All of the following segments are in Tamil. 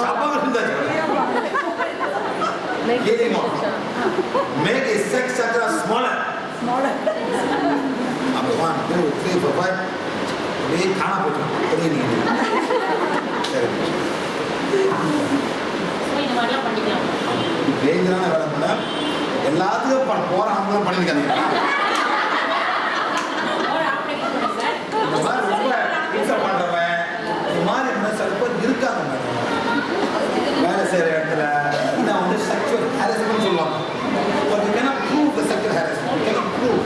Abang rendah je. Gini mau. Make a sex chakra smaller. Apa 1, 2, 3, 4, 5. Ini खाना पूछो. Ini ni. So இந்த மாதிரிலாம் பண்ணிக்கலாம். டேஞ்சரான வேலை பண்ண எல்லாத்துக்கும் போற அவங்களும் பண்ணிருக்காங்க. இந்த மாதிரி ரொம்ப இன்சல்ட் பண்றவன் இந்த மாதிரி சில பேர் இருக்காங்க மேடம். வேலை செய்யற இடத்துல இதான் வந்து செக்ஷுவல் ஹாரஸ்மெண்ட் சொல்லுவாங்க. But you cannot prove the sexual harassment. You cannot prove.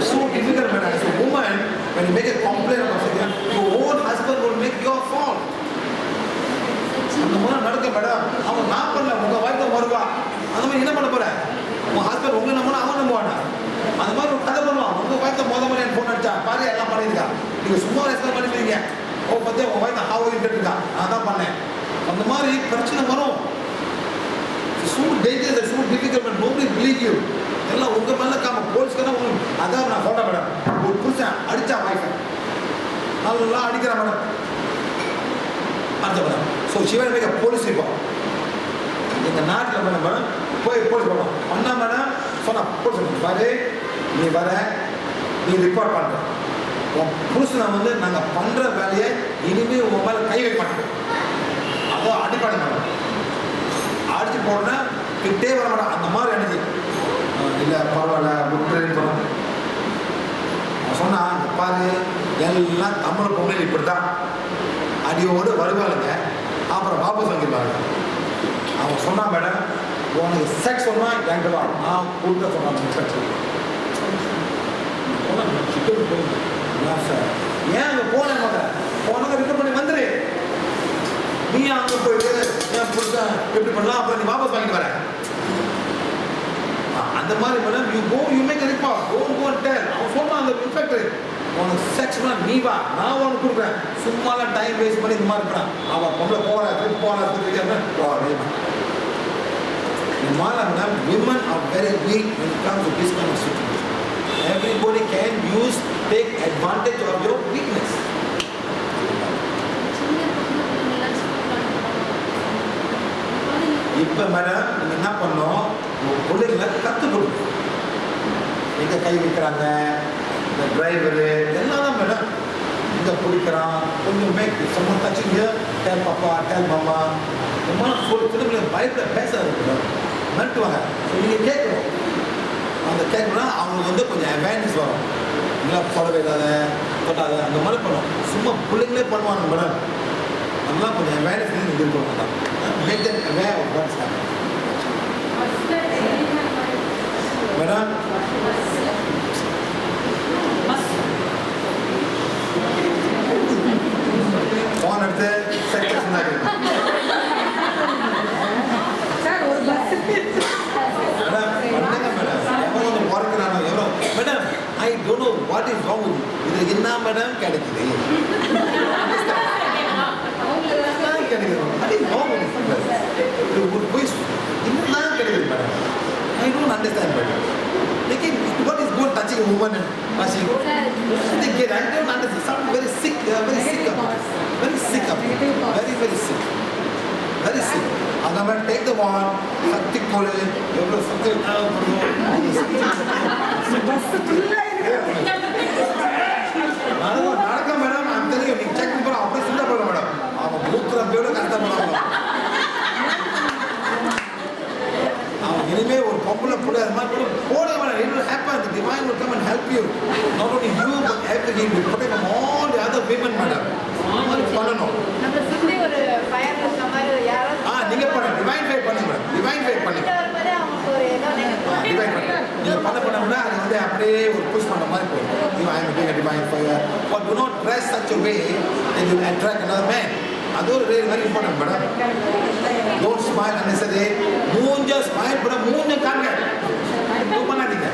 So difficult, madam. As a woman, when you make a complaint about something, your own husband will make your fault. அந்த மாதிரி நடக்க மேடம். அவன் நான் பண்ணல உங்க வாய்ப்பு வருவா. அந்த மாதிரி என்ன பண்ண போற? உங்க ஹஸ்பண்ட் உங்க நம்பனா அவன் நம்புவானா? அந்த மாதிரி ஒரு கதை பண்ணுவான். உங்க வாய்ப்பு முதல்ல எனக்கு ஃபோன் அடிச்சா பாரு எல்லாம் பண்ணிருக்கா. நீங்க சும்மா ரெஸ்பான்ஸ் பண்ணிட்டீங்க. ஓ பத்தியா உங்க வாய்ப்பு ஹவ் யூ கேட்டுருக்கா. நான் தான் பண்ணேன். அந்த மாதிரி பிரச்சனை வரும். So dangerous and so difficult, but nobody believe you. எல்லாம் உங்க மேல காம போலீஸ்கார உங்களுக்கு அதான் நான் சொல்றேன் மேடம். ஒரு புருஷன் அடிச்சா வைஃப் நல்லா அடிக்கிறா மேடம். அந்த madam. So she will make a police report. இந்த நாட்டுல மேடம் போய் போலீஸ் போறோம். அண்ணா மேடம் சொன்னா போலீஸ் பாரு நீ வர நீ ரிப்போர்ட் பண்ற. உன் புருஷனை வந்து நாங்க பண்ற வேலையை இனிமே உன் மேல கை வைக்க மாட்டோம். அதோ அடிப்பாடு மேடம். அடிச்சு போடுறேன் கிட்டே வர மாட்டேன். அந்த மாதிரி எனர்ஜி இல்லை பரவாயில்ல விட்டுன்னு சொன்னேன். சொன்னா பாரு எல்லாம் தமிழ் பொங்கல் இப்படி தான் அடியோடு வருவாளுங்க அப்புறம் வாபஸ் வாங்கிடுவாங்க. அவன் சொன்னான் மேடம் உனக்கு செக்ஸ் சொன்னா என்கிட்ட வா நான் கொடுக்க சொன்னான் செக்ஸ் சார் ஏன் அங்கே போனேன் மாட்டேன் போனதை ரிட்டர்ன் பண்ணி வந்துரு. நீ அங்கே போயிட்டு என் புருஷன் எப்படி பண்ணலாம் அப்புறம் நீ வாபஸ் வாங்கிட்டு வர. அந்த மாதிரி madam you make a report. Don't go and tell. அவன் சொன்னான் அந்த இன்ஸ்பெக்டர் உனக்கு செக்ஸ்னா நீ வா நான் உனக்கு கொடுக்குறேன். சும்மாலாம் டைம் வேஸ்ட் பண்ணி இந்த மாதிரி இருக்கிறான். அவன் பொம்பளை போகிற திருப்பி போகிற இந்த மாதிரி madam women are very weak when it comes to this kind of situation. Everybody can take advantage of your weakness. இப்போ மேடம் நீங்கள் என்ன பண்ணோம் பிள்ளைங்களை கற்றுக் கொடுக்கணும். எங்கே கை வைக்கிறாங்க இந்த டிரைவரு எல்லாம் தான் மேடம் இங்கே பிடிக்கிறான் கொஞ்சம் மேக் சொன்ன தச்சுங்க டேல் பாப்பா டேல் மாமா இந்த மாதிரி சின்ன பயத்தில் பேசாது மேடம் மிரட்டுவாங்க. நீங்கள் கேட்கணும் அந்த கேட்கணும்னா அவங்களுக்கு வந்து கொஞ்சம் அவேர்னஸ் வரும். இல்லை சொல்லவே இல்லாத தொட்டாத அந்த மாதிரி பண்ணுவோம். சும்மா பிள்ளைங்களே பண்ணுவாங்க மேடம். நல்லா கொஞ்சம் அவேர்னஸ் நீங்கள் இருக்கணும் தான். Make them aware of what's happening. Madam? Phone எடுத்து செக் பண்ணாங்க. சார் ஒரு பஸ். மேடம் பண்ணுங்க மேடம். எவ்வளோ வந்து போறதுனால எவ்வளோ madam I don't know what is wrong with you. இது என்ன மேடம் கிடைக்குது? I don't understand, madam. What is good touching a woman and touching? They get. I don't understand. Something very sick. They are very sick of it. Very sick of it. Very sick. Very sick. And I'm going to take the wand. Sakti kole. Every sakti. Naraka madam. I'm telling you. Check me for operation, madam. I'm a booster of beauty. இனிமே ஒரு பொம்பளை புள்ள அது மாதிரி போட வேணாம். It will happen. The divine will come and help you. Not only you but everything. Will protect from all the other women, madam. அது பண்ணணும். நம்ம சுத்தி ஒரு ஃபயர் இருக்க மாதிரி யாராவது நீங்க பண்ணுங்க. டிவைன் ஃபைட் பண்ணுங்க மேடம். டிவைன் ஃபைட் பண்ணுங்க. வரும்போது அவங்க ஒரு ஏதோ டிவைன் பண்ணுங்க. நீங்க பண்ணா அது வந்து அப்படியே ஒரு புஷ் பண்ண மாதிரி போகும். You are doing a divine fire. But do not dress such a way that you attract another man. அது ஒரு very important madam. Don't smile unnecessarily. மூஞ்ச ஸ்மைல் பண்ண மூஞ்ச காண்க. இது பண்ணாதீங்க.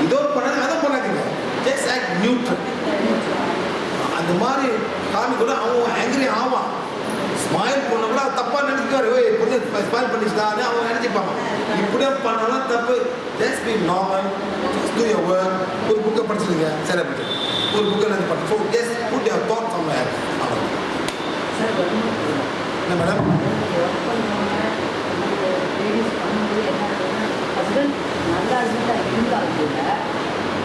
இதோ பண்ணாதீங்க. அதை பண்ணாதீங்க. Just act neutral. அந்த மாதிரி காமி கூட அவன் ஆங்கிரி ஆவான். ஸ்மைல் பண்ண கூட தப்பா நினைச்சுக்காரு. ஓய் பொண்ணு ஸ்மைல் பண்ணிச்சுதான்னு அவன் நினைச்சுப்பாங்க. இப்படியே பண்ணாலும் தப்பு. Just be normal. Just do your work. ஒரு புக்கை படிச்சுடுங்க. சரி அப்படி ஒரு புக்கை நினைச்சு படிச்சு. So just put your thoughts on that. என்ன மேடம்? ஒர்க் பண்ணுவாங்க லேடிஸ் பண்ணும்போது என்ன ஆகுதுன்னா ஹஸ்பண்ட் நல்ல ஹஸ்பண்டாக இருந்தால் கூட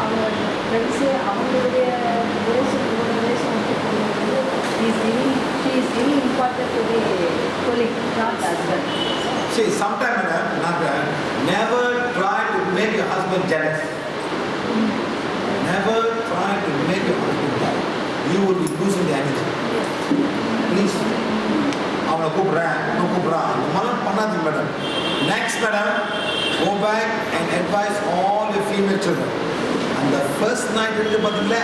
அவங்க ஃப்ரெண்ட்ஸு அவங்களுடைய ரிலேஷன் வந்து பண்ணும்போது she is giving important to the colleague not husband. See, sometimes madam, never try to make your husband jealous. Never try to make your husband jealous. You will be losing the energy. Please. அவனை கூப்பிட்றேன் நான் கூப்பிட்றான் அந்த மாதிரிலாம் பண்ணாதீங்க madam. Next madam, go back and advise all your female children. அந்த ஃபர்ஸ்ட் நைட் இருக்கு பார்த்தீங்களா,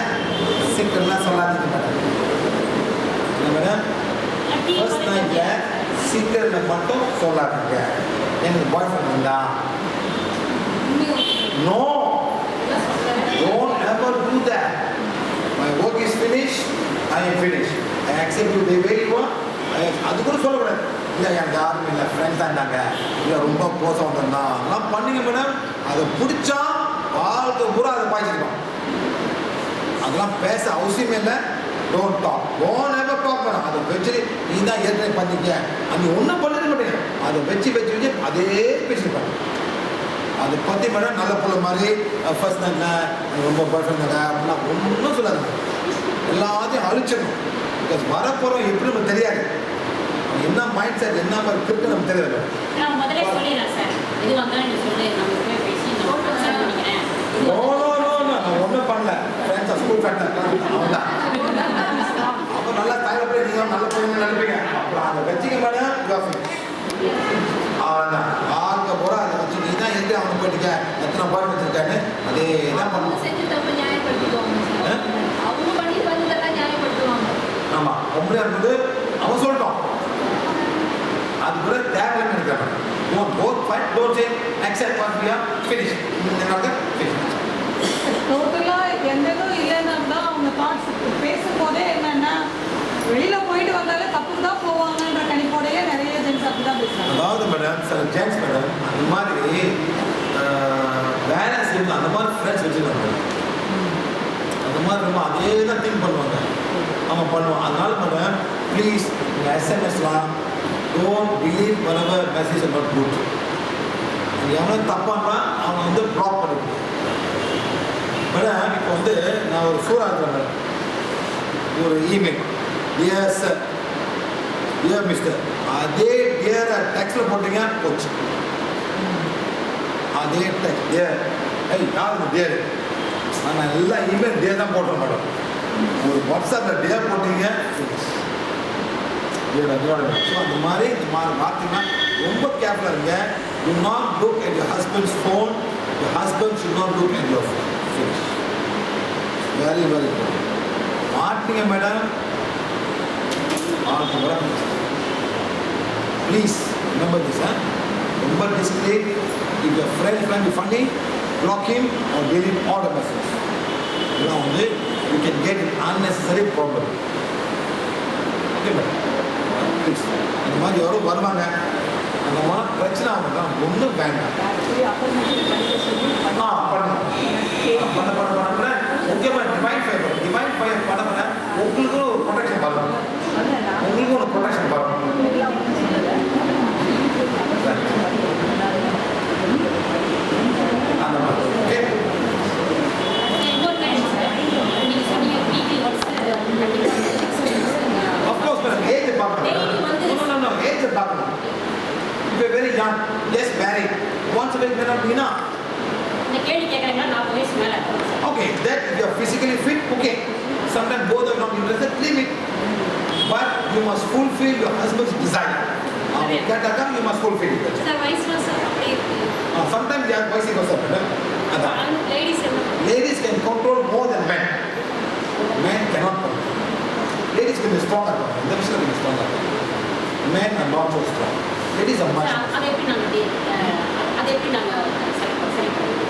சீக்கிரம்லாம் சொல்லாதீங்க மேடம். என்ன மேடம்? ஃபர்ஸ்ட் நைட்டில் சீக்கிரம் மட்டும் சொல்லாதீங்க. எனக்கு பாய் ஃப்ரெண்ட் வந்தா. No, don't ever do that. My work is finished, I am finished. I accept you the way you are. அது கூட சொல்லக்கூடாது. இல்லை எனக்கு யாரும் இல்லை, ஃப்ரெண்ட்ஸ் தான் இருந்தாங்க, இல்லை ரொம்ப க்ளோஸாக வந்திருந்தான், அதெல்லாம் பண்ணிங்க மேடம். அதை பிடிச்சா வாழ்க்கை பூரா அதை பாய்ச்சிக்கலாம். அதெல்லாம் பேச அவசியமே இல்லை. Don't talk, don't ever talk madam. அதை வச்சு நீ தான் ஏற்கனவே பண்ணிக்க, நீ ஒன்றும் பண்ணிக்க மாட்டேங்க. அதை வச்சு அதே பேசிருப்பாங்க. அதை பற்றி மேடம் நல்ல பொண்ணு மாதிரி ஃபர்ஸ்ட் நைட்டில் ரொம்ப பாய் ஃப்ரெண்ட் அப்படின்னா ஒன்றும் சொல்லாது. எல்லாத்தையும் அழிச்சிடணும். பிகாஸ் வரப்போகிறோம் எப்படி நமக்கு தெரியாது. என்ன மைண்ட் செட் என்ன மாதிரி இருக்கு நமக்கு தெரியாது. நான் முதல்ல சொல்லிடுறேன் சார், இது வந்தாலும் நீ சொல்லு, நம்ம போய் பேசி நான் பண்ணிக்கிறேன். நோ நான் ஒன்றும் பண்ணல. ஃப்ரெண்ட்ஸாக ஸ்கூல் ஃப்ரெண்ட் அவன் தான். அப்போ நல்லா தாயில போய் நீங்கள் நல்ல போய் நினைப்பீங்க. அப்புறம் அதை வச்சுக்க மேடம் காஃபி அவன் தான் வாழ்க்கை போகிற அதை வச்சு நீ தான் எங்கே அவனை போயிட்டுக்க எத்தனை பாடம் வச்சுருக்கான்னு அதே தான் பண்ணுவோம். செஞ்சு தப்பு நியாயப்படுத்திக்குவாங்க. அவங்க பண்ணி பண்ணதெல்லாம் நியாயப்படுத்துவாங்க. ஆமாம், ரொம்ப இருந்தது அவன் சொல்லிட்டோம். அது கூட தேவையில்லைன்னு நினைக்கிறேன். Both fight, don't say accept what we are finished. Finish. டோட்டலாக எந்த இதுவும் இல்லைன்னா தான் அவங்க தாட்ஸ் பேசும்போதே என்னென்னா வெளியில் போயிட்டு வந்தாலே தப்புக்கு தான் போவாங்கன்ற கணிப்போடையே நிறைய ஜென்ஸ் அப்படி தான் பேசுகிறாங்க. அதாவது மேடம் சில ஜென்ஸ் மேடம் அந்த மாதிரி வேலை செய்யணும், அந்த மாதிரி ஃப்ரெண்ட்ஸ் வச்சுருக்காங்க. அந்த மாதிரி ரொம்ப அதே தான் திங்க் பண்ணுவாங்க. அவங்க பண்ணுவான். அதனால மேடம் ப்ளீஸ் எஸ்எம்எஸ்லாம் don't believe whenever message are not good. எவனோ தப்பானா அவனை வந்து ப்ளாக் பண்ணிவிடு. மேடம் இப்போ வந்து நான் ஒரு சூறா இருக்கிறேன், ஒரு email dear sir, dear mister, அதே டியரை டெக்ஸ்டில் போட்டீங்க போச்சு. அதே டெக்ஸ்ட் டியர், யாருக்கு டியர், நான் எல்லா இமெயில் டியர் தான் போடுறேன் மேடம். ஒரு வாட்ஸ்அப்பில் டியர் போட்டீங்க ஸோ அந்த மாதிரி பார்த்தீங்கன்னா ரொம்ப கேர்ஃபுல்லாக இருங்க. Do not look at your husband's phone. Your husband should not look at your phone. Very, very good. மாட்டீங்க madam. Please remember this. Remember this plate. If your friend is trying to be funny, block him or delete all the messages. You can get an unnecessary problem. Okay, madam. Please. அந்த மாதிரி யாரும் வருவாங்க, அந்த மாதிரி பிரச்சனை ஆகலாம், ஒன்றும் வேண்டாம். பண்ண முக்கியமாக டிவைன் ஃபயர் பண்ண உங்களுக்கும் ஒரு ப்ரொடெக்ஷன் பார்க்கணும். உங்களுக்கும் ஒரு ப்ரொடெக்ஷன் பார்க்கணும். அந்த மாதிரி ஓகே. இன்னொரு கேள்வி சார், நீங்கள் சொன்னீங்க weekly once of course madam age பார்க்கணும். ஏஜ் பார்க்கணும். இப்போ very young, just married, once very madam இந்த கேள்வி கேட்குறாங்கன்னா 40 வயசு மேலே. okay, that if you are physically fit, okay, sometimes both are not interested, leave it, but you must fulfill your husband's desire. You must fulfill it. Sir வயசு வருஷம் அப்படி இருக்கு. Sometimes they are vice versa, madam. Ladies can control more than men. Men cannot control. Ladies can be stronger. The விஷயம் can be stronger. Men are not so strong. Ladies are much. அதை எப்படி நாங்கள் சரி பண்ணுவோம்?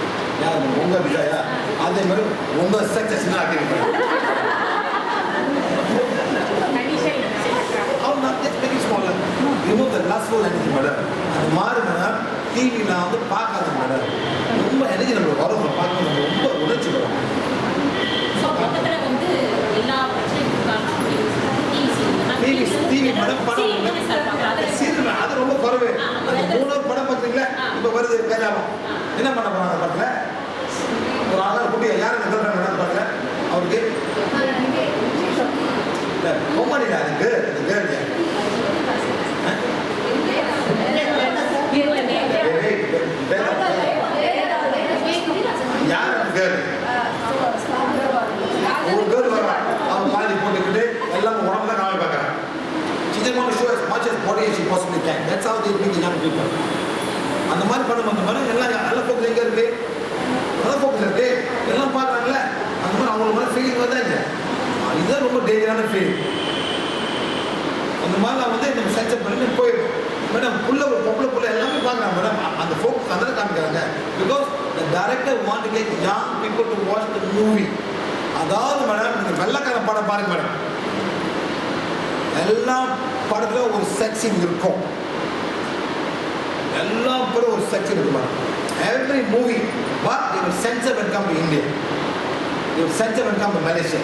யார் உங்க desire? அதே மாதிரி உங்க success ஆக்கிடுங்க. Remove the lustful energy, madam. அது மாதிரி மேடம் டிவி நான் வந்து பார்க்காத மேடம். ரொம்ப எனர்ஜி நம்மளுக்கு வரும், பார்க்க ரொம்ப உணர்ச்சி வரும். ஸோ பக்கத்தில் வந்து எல்லா பிரச்சனைக்கும் காரணம் டிவி மேடம் படம் என்ன பண்ண போறாங்க அந்த படத்தில்? ஒரு ஆளாக குட்டியை யார் அந்த கேர்ள் ஃப்ரெண்ட் படத்தில் அவருக்கு பொம்மடியில் அதுக்கு அந்த கேர்ள் யார் அந்த கேர்ள்? ஒரு கேர்ள் வரா, அவன் பாதி போட்டுக்கிட்டு எல்லாம் உடம்பு தான் காமி பார்க்குறான். She just want to show as much as body as she possibly can. That's how they bring the young people. அந்த மாதிரி பண்ணும்போது எல்லாம் நல்ல ஃபோக்கஸ் எங்கே இருக்கு? நல்ல ஃபோக்கஸ் இருக்கு, எல்லாம் பார்க்குறாங்கல்ல, அந்த மாதிரி அவங்களுக்கு மாதிரி ஃபீலிங் வந்தாங்க. இதுதான் ரொம்ப டேஞ்சரான ஃபீலிங். அந்த மாதிரி நான் வந்து நம்ம சென்சர் பண்ணி போயிடும். மேடம் புள்ள ஒரு பொம்பளை புள்ள எல்லாமே பார்க்குறாங்க மேடம், அந்த ஃபோக்கஸ் அந்த காமிக்கிறாங்க. Because the director want to get young people to watch the movie. அதாவது மேடம் நீங்கள் வெள்ளைக்கார படம் பாருங்க மேடம், எல்லா படத்தில் ஒரு செக்ஷன் இருக்கும், எல்லா படம் ஒரு செக்ஷன் இருக்கு madam. Every movie but they will censor when come to India, they will censor when come to Malaysia,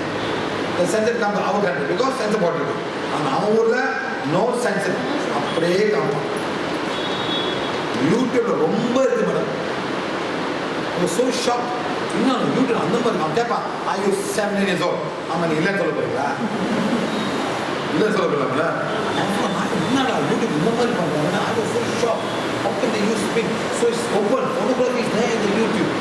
they will censor come to our country because censor போட்டுருக்கு. ஆனால் அவன் ஊரில் நோ சென்சர், அப்படியே காமிப்பான். யூடியூப்ல ரொம்ப இருக்கு மேடம். So shock. இன்னும் யூடியூப் அந்த மாதிரி அவன் கேட்பான், ஐ யூ 7 years old. ஆமாம், நீ இல்லைன்னு சொல்ல போறீங்களா? இல்லை சொல்ல போகலாம்ல. என்னடா யூடியூப் இந்த மாதிரி பண்ணுறாங்கன்னா I was so shock. How can they use speak? So it's open. Photography is there in the YouTube.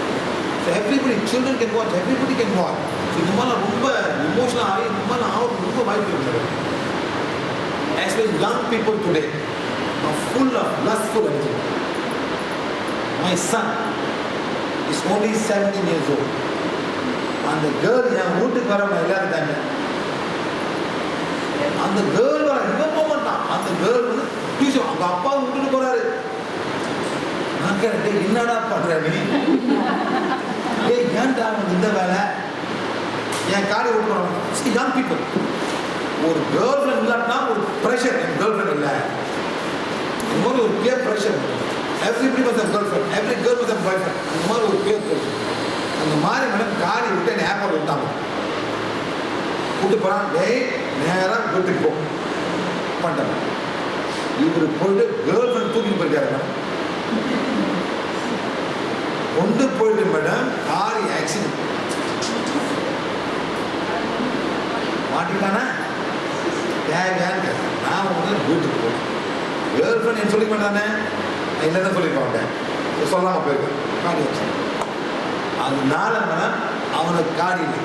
So everybody, children can watch, everybody can watch. So இந்த மாதிரி ரொம்ப இமோஷனல் ஆகி இந்த மாதிரி ஆகும் ரொம்ப வாய்ப்பு இருக்குது. Especially young people today are full of lustful energy. My son is only 17 years old. And the girl என் வீட்டுக்கு வர எல்லாரும் தாங்க, அந்த கேர்ள் வர இவன் போக மாட்டான். அந்த கேர்ள் வந்து டியூஷன் அவங்க அப்பா விட்டுட்டு போறாரு. நான் கேட்டேன், என்னடா பண்ற நீ? ஏன்டா அவனுக்கு இந்த வேலை? என் காரை விட்டு போறாங்க. யங் பீப்புள் ஒரு கேர்ள் ஃப்ரெண்ட் இல்லாட்டினா ஒரு ப்ரெஷர், என் கேர்ள் ஃப்ரெண்ட் இல்லை இந்த மாதிரி ஒரு peer pressure. Everybody was a girl friend, every girl was a bye friend, அந்த மாதிரி ஒரு பியர் ப்ரெஷர். அந்த மாதிரி மேடம் காரை விட்டு என்னை ஏர்போர்ட் விட்டாங்க, கூட்டு போகிறான். டேய் நேராக வீட்டுக்கு போ பண்ணிட்டாங்க. இவர் போயிட்டு கேர்ள் ஃப்ரெண்ட் தூக்கிட்டு போயிருக்காரு மேடம், கொண்டு போயிட்டு மேடம் கார் ஆக்சிடென்ட் மாட்டிட்டானா தேவையான்னு நான் வந்து வீட்டுக்கு போய் கேர்ள் ஃப்ரெண்ட் என்ன சொல்லி மாட்டானே, இல்லைன்னு சொல்லியிருக்கேன், சொல்லாமல் போயிருக்கேன். காடி ஆக்சிடென்ட். அதனால மேடம் அவனுக்கு காடி இல்லை.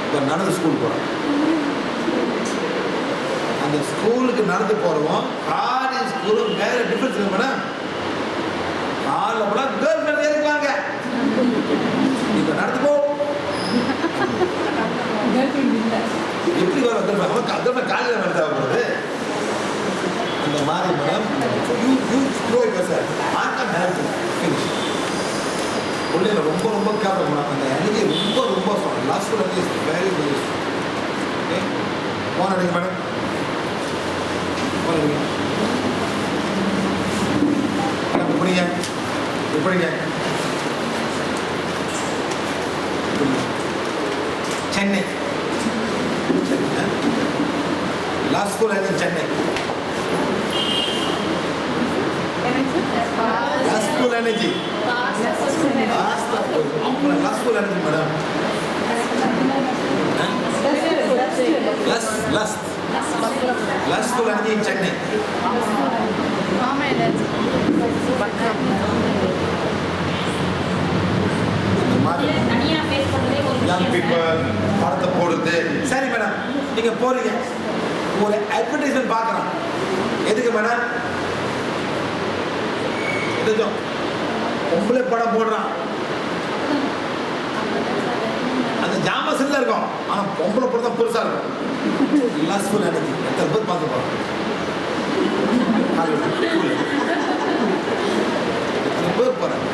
இப்போ நடந்து ஸ்கூல் போகிறான். அந்த ஸ்கூலுக்கு நடந்து போகிறோம், காடி ஸ்கூலும் வேற டிஃப்ரென்ஸ் இருக்கு மேடம். காலில் போல கேர்ள் ஃப்ரெண்ட் ஏறிப்பாங்க. இப்போ நடந்து போ, எப்படி வர கேர்ள் காலையில் நடத்த போகிறது அந்த மாதிரி மேடம். பிள்ளைங்க ரொம்ப ரொம்ப கேட்க மேடம். அந்த எனர்ஜி ரொம்ப ரொம்ப last energy is very very. Okay phone அடிங்க மேடம், போன் அடிங்க. இப்படிங்க இப்படிங்க Chennai last school Chennai last school energy last school energy madam. Last school energy Chennai. Young people படத்தை போடுறது. சரி மேடம், நீங்கள் போகிறீங்க, ஒரு அட்வர்டைஸ்மெண்ட் பார்க்குறோம். எதுக்கு மேடம்? எதுக்கும் பொம்பளை படம் போடுறான், அந்த ஜாமா சின்னதாக இருக்கும், ஆனால் பொம்பளை படம் தான் பெருசாக இருக்கும். லாஸ்ட்ஃபுல் எனர்ஜி எத்தனை பேர் பார்த்து போகிறோம், எத்தனை பேர் போகிறாங்க.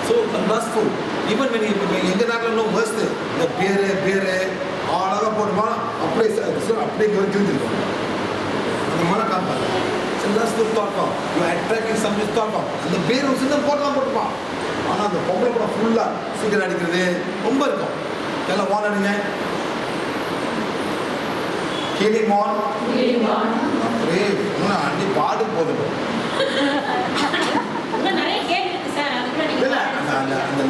ஸோ லாஸ்ட்ஃபுல் ஈவன் எங்கள் நாட்டில் இன்னும் வேஸ்ட்டு இந்த பேர் அழகாக போட்டுமா அப்படியே அப்படியே கிழிஞ்சிருக்கும். அந்த மாதிரி காப்பாங்க. லாஸ்ட்ஃபுல் தோட்டம் அட்ராக்டிங் சம்திங் தோட்டம். அந்த பேர் ஒரு சின்ன போட்டெல்லாம் போட்டுப்பான், ஆனால் அந்த பொம்பளை படம் ஃபுல்லாக சீக்கிரம் அடிக்கிறது ரொம்ப இருக்கும். எல்லாம் வான் அடிங்க, கிளிமான் அப்படியே இன்னும் அடி பாடு போதும்.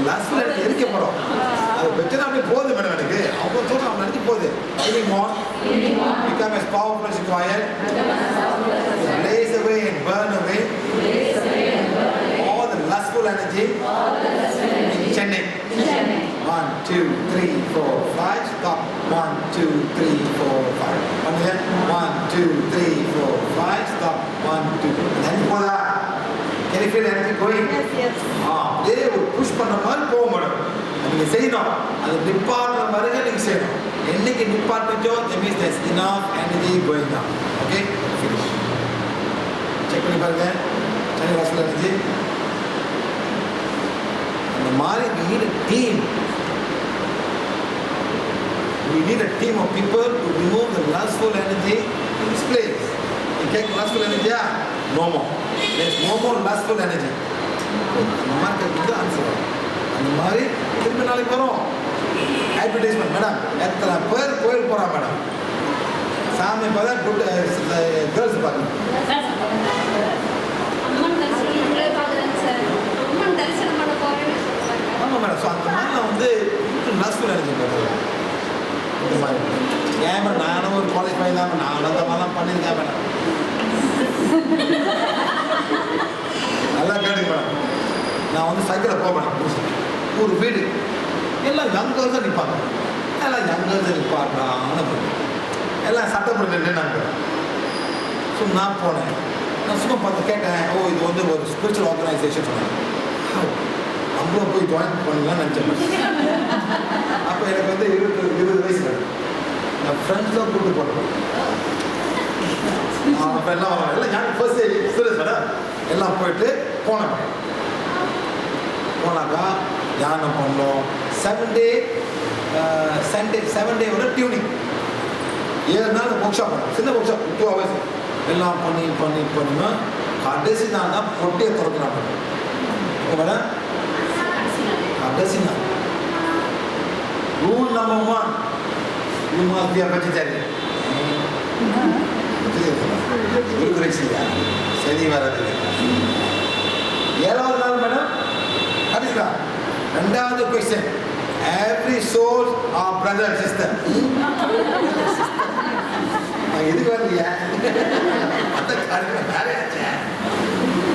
lustful energy எரிக்க போறோம். அது பிரச்சனை அப்படியே போகுது மேடம் எனக்கு. அவங்க சொல்றாங்க அவன் நினைச்சு போகுது. Healing on, become as powerful as required, blaze away and burn away all the lustful energy. Chennai. 1, 2, 3, 4, 5. Stop. 1, 2, 3, 4, 5. One here. 1, 2, 3, 4, 5. Stop. 1, 2. Then போதா? Can you feel energy going? Yes, yes. அப்படியே ஒரு புஷ் பண்ண மாதிரி போக மேடம். நீங்க செய்யணும். அது நிப்பாட்டுற மாதிரி நீங்க செய்யணும். என்னைக்கு நிப்பாட்டுச்சோ that means there's enough energy going down. Okay? Finish. Check பண்ணி பாருங்க. சரி lustful energy. அந்த மாதிரி we need a team. We need a team of people to remove the lustful energy in this place. You take lustful energy, no more. There's no more lustful energy. அந்த மாதிரி கேட்குறது ஆன்சர் வரும். அந்த மாதிரி திருப்பி நாளைக்கு வரும். அட்வர்டைஸ்மெண்ட் மேடம் எத்தனை பேர் கோயில் போகிறா மேடம் சாமி பார்த்தா குட் கேர்ள்ஸ் பார்க்கணும். அம்மன் தரிசனம் உங்களே பார்க்குறேங்க சார். அம்மன் தரிசனம் பண்ண போகிறேன்னு சொல்கிறாங்க. ஆமாம் மேடம். ஸோ அந்த மாதிரி நான் வந்து லஸ்ஃபுல் எனர்ஜி மேடம் இந்த மாதிரி ஏன் மேடம் நானும் ஒரு காலேஜ் பையன் தான் நான் அந்த மாதிரிலாம் பண்ணியிருக்கேன் மேடம். நல்லா கேட்டுங்க மேடம். நான் வந்து சைக்கிளில் போவேன் ஒரு வீடு எல்லாம் யங் கேர்ள்ஸாக நிற்பாங்க. எல்லாம் யங் கேர்ள்ஸை நிற்பாட்டான்னு எல்லாம் சட்டப்படி நின்றுனாங்க. ஸோ நான் போனேன். நான் சும்மா பார்த்து கேட்டேன். ஓ இது வந்து ஒரு ஸ்பிரிச்சுவல் ஆர்கனைசேஷன் சொன்னாங்க. நம்மளும் போய் ஜாயின் பண்ணலாம்னு நினச்சேன். அப்போ எனக்கு வந்து 20 வயசு நான் ஃப்ரெண்ட்ஸாக கூப்பிட்டு போட்டேன். அப்போ எல்லாம் வராங்க எல்லாம் யங் ஃபர்ஸ்ட் எக்ஸ்பீரியன்ஸ் மேடம். எல்லாம் போயிட்டு போனேன். போனாக்கா தியானம் பண்ணோம். 7 டே ஒரு டியூனிங் 7 நாள் ஒர்க் ஷாப் பண்ணோம். சின்ன ஒர்க் ஷாப் 2 hours எல்லாம் பண்ணினா கடைசி நாள் தான் பொட்டியை திறக்கிறாங்க மேடம். கடைசி நாள் rule number 1 you must be a vegetarian. சரி வராது. 7வது நாள் மேடம் கடைசிதான். 2வது question every soul are brother and sister. எதுக்கு வரலையா அந்த காரியம் வேறையாச்ச.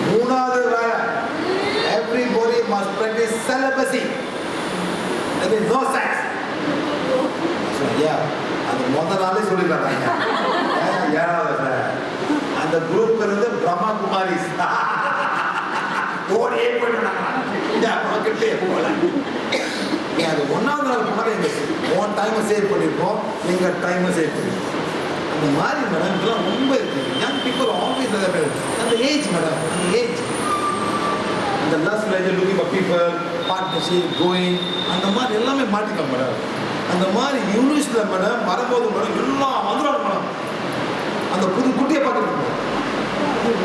3வது வேலை everybody must practice celibacy. That is no sex. ஐயா அது முதல் நாளே சொல்லிடுறாங்க. 7வது சார் அந்த குரூப் இருந்து பிரம்மா குமாரிஸ் ஓடே போயிட்டாங்க. அது 1வது நாள் போனாங்க. எங்கள் டைமை சேவ் பண்ணியிருக்கோம். எங்கள் டைமை சேவ் பண்ணியிருக்கோம். அந்த மாதிரி மேடம் இதெல்லாம் ரொம்ப இருக்குது. யங் பீப்புள் ஆல்வேஸ் அந்த ஏஜ் மேடம் அந்த ஏஜ் அந்த lost looking for people partnership going அந்த மாதிரி எல்லாமே மாட்டிக்கலாம் மேடம். அந்த மாதிரி யூனிவர்ஸில் மேடம் வரும்போது மேடம் எல்லாம் வந்துடும் மேடம். அந்த புது குட்டியை பார்த்துட்டு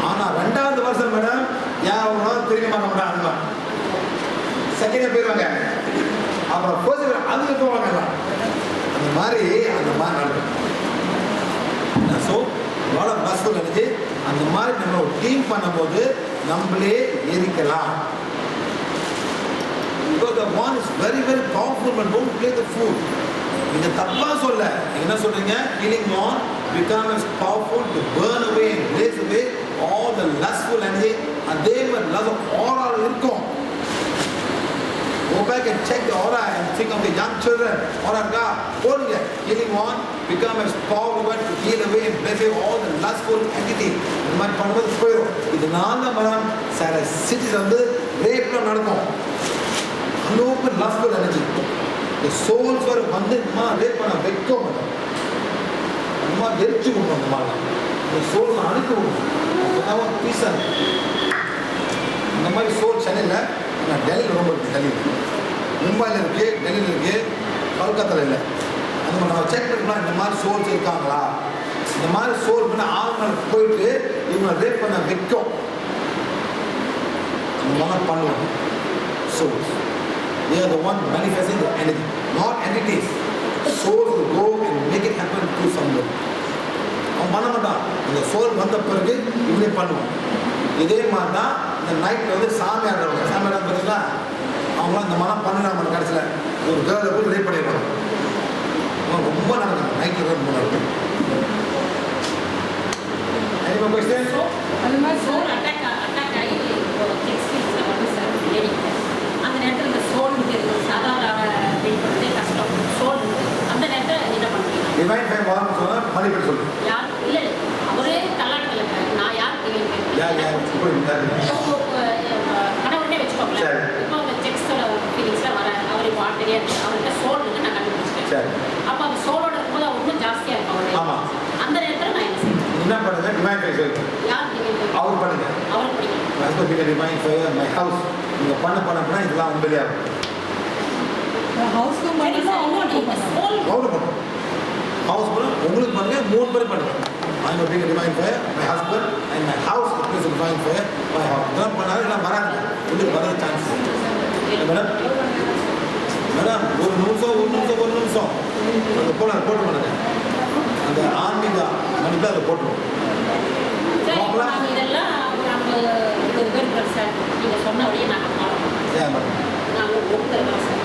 ஆனால் 2வது வருஷம் மேடம் யாரும் தெரிய மாட்ட மாட்டாங்க. அதுதான் செகண்ட் போயிடுவாங்க. அப்புறம் ஃபர்ஸ்ட் அதுக்கு போவாங்க எல்லாம். அந்த மாதிரி நடக்கும். ஸோ எவ்வளோ பஸ்ஃபுல் எனக்கு அந்த மாதிரி நம்ம ஒரு டீம் பண்ணும்போது நம்மளே எரிக்கலாம். Because the one is very very powerful but don't play the fool. நீங்க தப்பா சொல்ல. நீங்க என்ன சொல்றீங்க? Healing on become as powerful to burn away and blaze away all the lustful energy. அதே மாதிரி lust aura இருக்கும். Go back and check the aura and think of the young children. Aura இருக்கா? போடுங்க. Healing on become as powerful to heal away and blaze away all the lustful entity. இந்த மாதிரி பண்ணும்போது போயிடும். இதனால மேடம் சில சிட்டிஸ் வந்து ரேப்லாம் நடக்கும். Unopen lustful energy. The souls were வந்து ரேப் பண்ண வைக்கும் மேடம். அம்மா எரிச்சு விடணும். அந்த மாதிரி இந்த சோல் அனுப்பி விடணும். அப்போதான் பீஸாக இருக்கும். இந்த மாதிரி சோல் சென்னையில் நான் டெல்லியில் ரொம்ப இருக்குது. டெல்லியில் மும்பையில் இருக்குது, டெல்லியில் இருக்குது, கல்கத்தாவில் இல்லை. அந்த மாதிரி நம்ம செக் பண்ணிக்கலாம். இந்த மாதிரி சோல்ஸ் இருக்காங்களா? இந்த மாதிரி சோல் பண்ண ஆளுநர் போயிட்டு இவங்க ரேப் பண்ண வைக்கும். அந்த மாதிரி பண்ணுவாங்க souls. They are the one manifesting the energy, not entities. Souls will go and make it happen to somebody. அவன் பண்ண மாட்டான். இந்த சோல் வந்த பிறகு இவனே பண்ணுவான். இதே மாதிரி தான் இந்த நைட்டில் வந்து சாமி ஆடுறவங்க. சாமி ஆடுறது பார்த்தீங்களா? அவங்களாம் இந்த மனம் பண்ணுறாங்க கடைசியில் ஒரு கேர்ளை போய் ரேப் பண்ணிடுவாங்க. ரொம்ப நடக்கும் நைட்டில் ரொம்ப நடக்கும். Any more questions? அது மாதிரி சோல் அட்டாக் ஆகி டெக்ஸ்டைல்ஸில் வந்து சார் லேடிக்கு அந்த நேரத்தில் இந்த சோல் இருக்குது சாதாரண வெளிப்படுறதே கஷ்டம். சோல் இருக்குது அந்த நேரத்தில் என்ன பண்ணுறீங்க? டிவைன் ஃபைவ் வாரம் சொன்னால் மணிப்படி சொல்லு. யார் இல்லை அவரே தள்ளாட்டத்தில் இருக்காரு. நான் யார் யார் இப்போ கணவனே வச்சுக்கோங்களேன். சரி. இப்போ அவங்க செக்ஸோட ஃபீலிங்ஸ்லாம் வர அவர் இப்போ ஆட்டரியாக இருக்குது. அவர்கிட்ட சோல் இருக்குது நான் கண்டுபிடிச்சிட்டேன். சரி. அப்போ அந்த சோலோட இருக்கும்போது அவர் இன்னும் ஜாஸ்தியாக இருக்கும் அவருடைய. ஆமாம். அந்த நேரத்தில் நான் என்ன செய்வேன்? என்ன பண்ணுங்க டிவைன் ஃபைவ் சொல்லு. யார் டிவைன்? அவர் பண்ணுங்க. அவர் பிடிக்கும். ஹஸ்பண்ட் கிட்ட டிவைன் ஃபைவ் மை ஹவுஸ் நீங்கள் பண்ண இதெல்லாம் உண்மையாக ஹவுஸ்க்கு மட்டும் அவங்க சோல் எவ்வளோ பண்ணும் ஹவுஸ் பண்ண உங்களுக்கு பண்ணுங்க 3 பேர் பண்ணுங்க. I'm a big divine fire, my husband and my house is a divine fire, my house. இதெல்லாம் பண்ணாலும் எல்லாம் வராது. உங்களுக்கு வர சான்ஸ் மேடம். மேடம் ஒரு நிமிஷம் அந்த போட்டு பண்ணுங்க. அந்த ஆன்மீக மணிக்கு அதை போட்டுருவோம். சரி, நாங்கள் இதெல்லாம் நம்ம இது இருக்கிறோம் சார். நீங்கள் சொன்னபடியே நாங்கள் ஃபாலோ பண்ணுறோம். ஏன் மேடம் நாங்கள் ஒருத்தர் சார்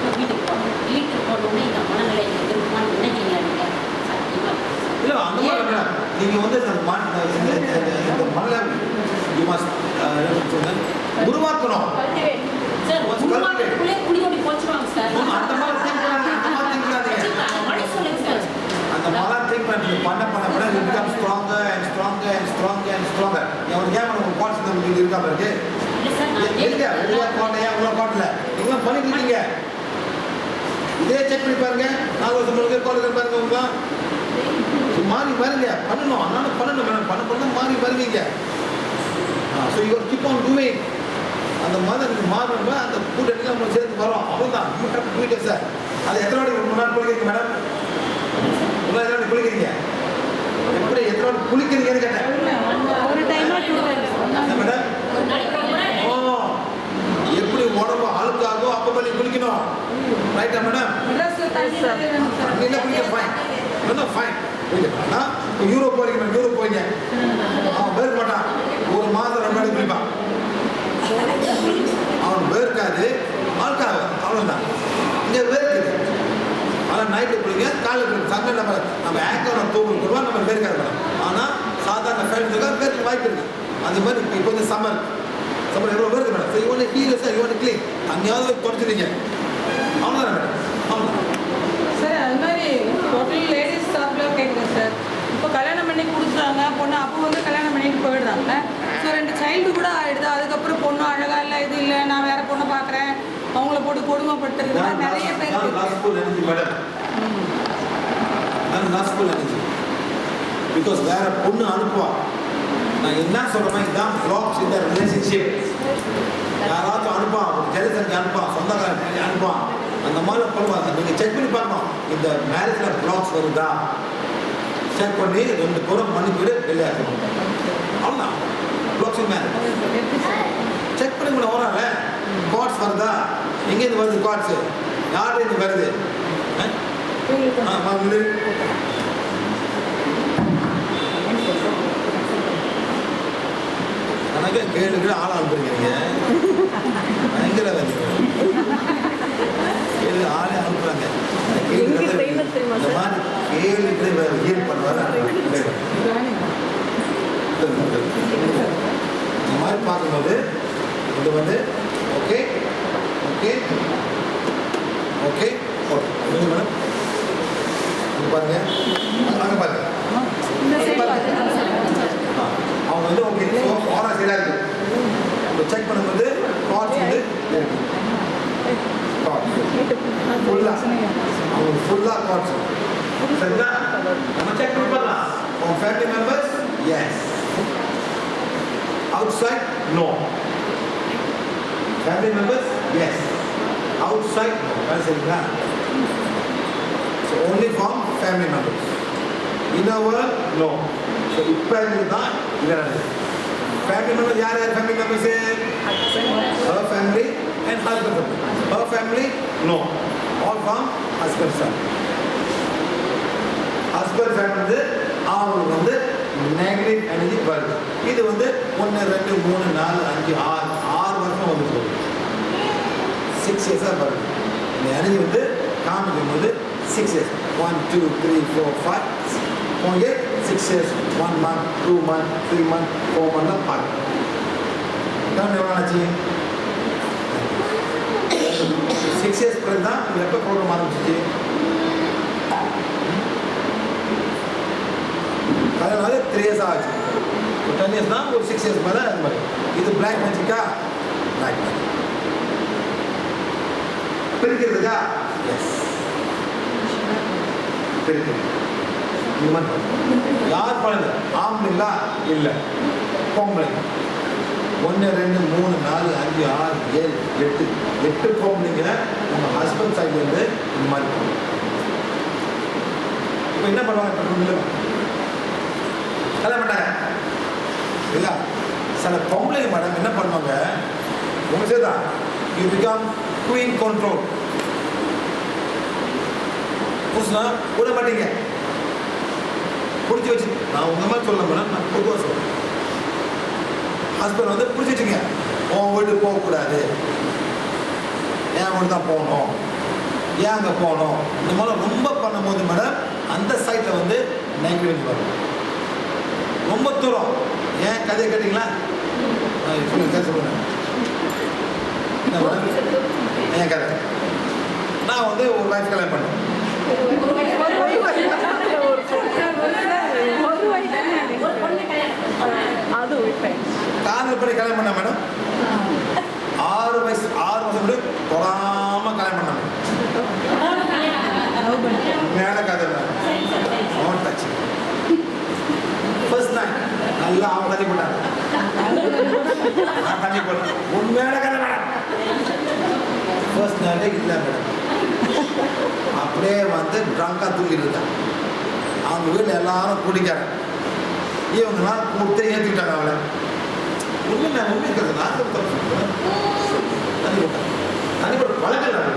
இப்போ வீட்டுக்கு போனோடனே இந்த மனநிலை இருக்குமான்னு நினைக்கிறீங்களா நீங்கள்? சத்தியமாக இல்லை அந்த மாதிரி மேடம் நீங்கள் வந்து இந்த மனநிலை யூ மஸ்ட் உருவாக்கணும். சார் உருவாக்கத்துக்குள்ளே குடியோடி போச்சுருவாங்க சார். அந்த மாதிரி think பண்ணாதீங்க. மணி சொல்லுங்க சார். அந்த மாதிரி திங்க் பண்ணி பண்ண you become stronger and stronger and stronger and stronger. உங்களுக்கு ஏன் உங்கள் பாட்ஸ் நம்ம இருக்காம இருக்கு இல்லை சார் நான் இல்லையா உள்ள பாட்டையா உள்ள பாட்டில் நீங்களாம் பண்ணிட்டு இருக்கீங்க. இதே செக் பண்ணி பாருங்க. 4 வருஷம் உங்களுக்கு பாட்டு பாருங்க உங்களாம் மாறி பாருங்க பண்ணணும். அதனால பண்ணணும் மேடம் பண்ண மாறி வருவீங்க. So you keep on doing. அந்த மாதிரி எனக்கு மாறணும். அந்த கூட்டத்தில் நம்ம சேர்ந்து வரோம். அவ்வளோதான் போயிட்டு சார். அது எத்தனை வாட்டி 3 நாள் குளிக்கிறீங்க மேடம்? எத்தனை வாட்டி குளிக்கிறீங்க? எப்படி எத்தனை வாட்டி குளிக்கிறீங்கன்னு கேட்டேன். ஒரு டைம் மேடம் எப்படி உடம்பு அழுக்காகோ அப்போ பண்ணி குளிக்கணும். ரைட்டா மேடம்? இல்லை குளிக்க ஃபைன். நல்லா ஃபைன். ஆனால் இப்போ யூரோப் போறீங்க அவன் வேர்க்க மாட்டான். ஒரு மாதம் 2 நாளைக்கு குளிப்பான். அவன் வேர்க்காது ஆளுக்காக அவ்வளோதான். இங்கே வேர்க்குது. ஆனால் நைட்டு குளிங்க காலையில் குளிங்க. சண்டை நம்ம ஆக்கரை தூக்கம் கொடுவோம் நம்ம வேர்க்காது மேடம். ஆனால் சாதாரண ஃபேமிலிக்காக வேர்க்க வாய்ப்பு இருக்குது. அந்த மாதிரி இப்போ வந்து சம்மர் எவ்வளோ வேர்க்கு மேடம். ஸோ இவனை ஹீலஸ் இவனை கிளீன் அங்கேயாவது தொடச்சிருங்க. அவ்வளோதான் மேடம் அவ்வளோதான். சார் அது மாதிரி டோட்டல் லேடிஸ் ஸ்டாஃப்லாம் கேட்குறேன் சார். இப்போ கல்யாணம் பண்ணி கொடுத்துட்டாங்க பொண்ணு. அப்போ வந்து கல்யாணம் பண்ணிட்டு போயிடுறாங்க. ஸோ 2 சைல்டு கூட ஆகிடுது. அதுக்கப்புறம் பொண்ணு அழகா இல்லை இது இல்லை நான் வேற பொண்ணை பார்க்குறேன் அவங்கள போட்டு கொடுமைப்படுத்துறது நிறைய பேர் பிகாஸ் வேற பொண்ணு அனுப்புவா. நான் என்ன சொல்றேன் இதுதான் பிளாக்ஸ் இந்த ரிலேஷன்ஷிப். யாராச்சும் அனுப்பான் ஜெலசனுக்கு அனுப்பான் சொந்தக்காரன் அனுப்பான் அந்த மாதிரி பண்ணுவாங்க. நீங்கள் செக் பண்ணி பார்க்கணும் இந்த மேரேஜில் பிளாக்ஸ் வருதா செக் பண்ணி 2 பேரும் மன்னிப்பிடு வெளியாகணும். அவ்வளோதான் பிளாக்ஸ் மேரேஜ் செக் பண்ணி கூட வரால. கார்ட்ஸ் வருதா எங்கேருந்து வருது கார்ட்ஸு யார்கிட்ட வருது எனக்கு கேளுக்கு ஆள் அனுப்புறீங்க. பயங்கர கேளு ஆளே அனுப்புறாங்க. இந்த மாதிரி கேளுக்கு ஹீல் பண்ணுவார். இந்த மாதிரி பார்க்கும்போது இது வந்து okay okay okay okay madam பாருங்க அங்கே பாருங்க அவங்க வந்து ஓகே ஆனா சரியா இருக்கு. இப்போ செக் பண்ணும்போது கார்ட்ஸ் வந்து அவங்க ஃபுல்லா கார்ட்ஸ் சரிங்களா? நம்ம செக் பண்ணி பார்க்கலாம். உங்க family members yes outside no family members yes outside no சரிங்களா? so only from family members in our world no. so இப்போ இதுதான் இதனால family members யார் family members her family and husband family. her family no all from husband side. husband family அவங்களுக்கு வந்து நெகட்டிவ் எனர்ஜி வருது. இது வந்து 1 2 3 4 5 6 வருஷம் வந்து போகுது. 6 இயர்ஸாக பாருங்க இந்த எனர்ஜி வந்து காமிக்கும் போது 6 இயர்ஸ் 1 2 3 4 5 போங்க 6 years 1 month 2 month 3 month 4 month தான் பார்க்கணும் தான் எவ்வளோ ஆச்சு 6 இயர்ஸ் பிறகு தான் எப்போ ப்ரோக்ராம் ஆரம்பிச்சிச்சு அதனால 3 இயர்ஸ் ஆச்சு 10 இயர்ஸ் தான் ஒரு 6 இயர்ஸ் மேலே அது மாதிரி இது பிளாக் மேஜிக்கா பிளாக் மேஜிக் பிரிக்கிறதுக்கா எஸ் பிரிக்கிறது இந்த மாதிரி யார் குழந்தை ஆம்பளைங்களா இல்லை பொம்பளைங்க 1 2 3 4 5 6 7 8 பொம்பளைங்க உங்கள் ஹஸ்பண்ட் சைட்லேருந்து இந்த மாதிரி போகணும் இப்போ என்ன பண்ணுவாங்க கல்யாணம் பண்ணாங்க இல்லை சில பொம்பளைங்க மேடம் என்ன பண்ணுவாங்க உங்க சேர்த்தா யூ பிகம் குயின் கண்ட்ரோல் புதுசுனா விட மாட்டீங்க பிடிச்சி வச்சு நான் உங்க மாதிரி சொல்ல மேடம் நான் பொதுவாக சொல்றேன் ஹஸ்பண்ட் வந்து பிடிச்சி வச்சுங்க உன் வீட்டுக்கு போகக்கூடாது ஏன் வீடு தான் போகணும் ஏன் அங்கே போகணும் இந்த மாதிரி ரொம்ப பண்ணும்போது மேடம் அந்த சைட்டில் வந்து நெகட்டிவ் வரும் ரொம்ப தூரம் ஏன் கதையை கேட்டிங்களா சொல்லுங்க சொல்லுங்க என்ன மேடம் ஏன் கதை நான் வந்து ஒரு லைஃப் கல்யாணம் பண்ணேன் காதல் பண்ணி கல்யாணம் பண்ண மேடம் 6 வருஷம் கூட தொடாம கல்யாணம் பண்ண மேல கதை டச் ஃபர்ஸ்ட் நைட் நல்லா அவன் தண்ணி போட்டாங்க நான் தண்ணி போட்டேன் உண்மையான கதை மேடம் ஃபர்ஸ்ட் நைட்டே இல்லை மேடம் அப்படியே வந்து ட்ரங்காக தூக்கிட்டு இருக்கான் அவங்க வீட்டில் எல்லாரும் குடிக்கிறாங்க இவங்கெல்லாம் கொடுத்து ஏற்றிக்கிட்டாங்க அவளை உண்மை நான் உண்மை இருக்கிறது நான் தண்ணி போட்டேன் தண்ணி போட்டு பழக்கம்